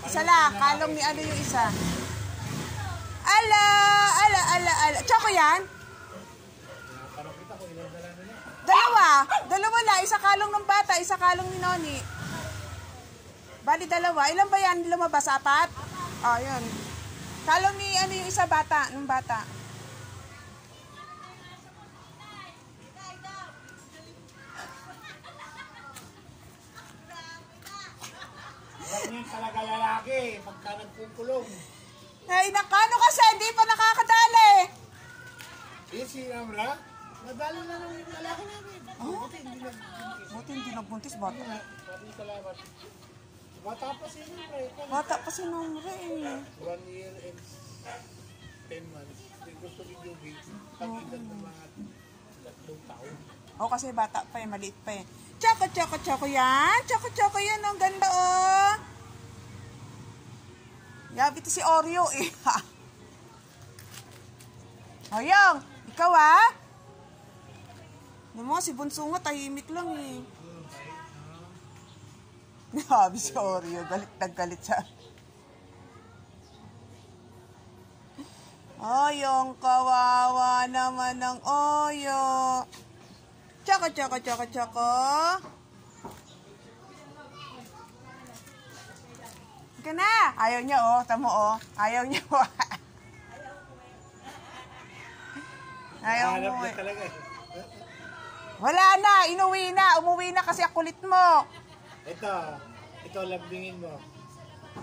Isa lang, kalong ni ano yung isa. Ala. Choco yan? Dalawa na. Isa kalong ng bata, isa kalong ni Noni. Bali dalawa. Ilan ba yan lumabas? 4? Oh, yun. Kalong ni ano yung isa bata, ng bata. Ganyan talaga lalaki pagka nagpukulong. Ay, nakano kasi, hindi pa nakakadali. Eh, si Amra, nadali na lang yung lalaki namin. Oh? Buti hindi nagbuntis, bata. Maraming salamat. Bata pa si Amra. Bata pa si Nomre eh. 1 year and 10 months. Hindi gusto ni Juby, pag-ilan ng mga 3 taon. O kasi bata pa eh, maliit pa eh. Choco yan. Choco yan. Ang ganda oh. Yabi to si Oreo eh. Oyong, ikaw ah. Alam mo, si Bunso nga tahimik lang eh. Yabi si Oreo. Galit siya. Oyong, kawawa naman ng Oyo. Choco. Ika na. Ayaw niya oh. Tamo oh. Ayaw niya oh. Ayaw mo eh. Wala na. Inuwi na. Umuwi na kasi ang kulit mo. Ito lambingin mo.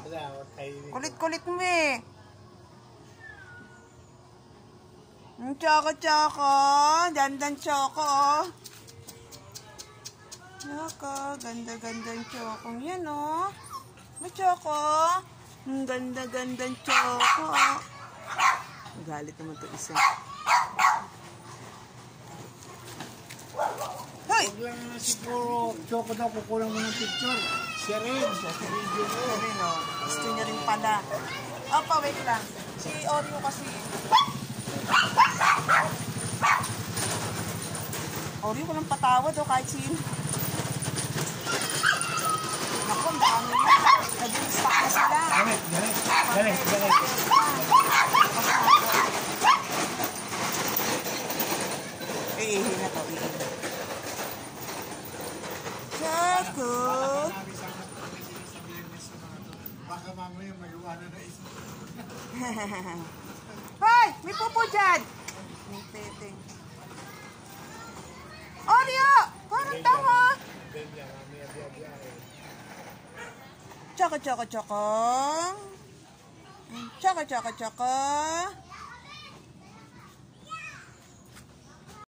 Wala, kainin. Kulit mo eh. Choco. Dandan Choco oh. Choco. Ganda-gandang Choco. Yan oh. Choco. Ang ganda-gandang Choco. Galit naman to isa. Hoy! Huwag lang na siguro Choco daw kukulang mo ng picture. Siya rin. Gusto niya rin pala. Opa, wait lang. Si Oreo kasi. Oreo ko lang patawad o kahit sino. Naku, ang dami na. Nag-i-stock na sila. Galit. Iihi na to, Choco! Baka mamaya magawa na isa. Hoy! May pupo dyan! May tete. Oreo! Parang tanga! Choco. Choco.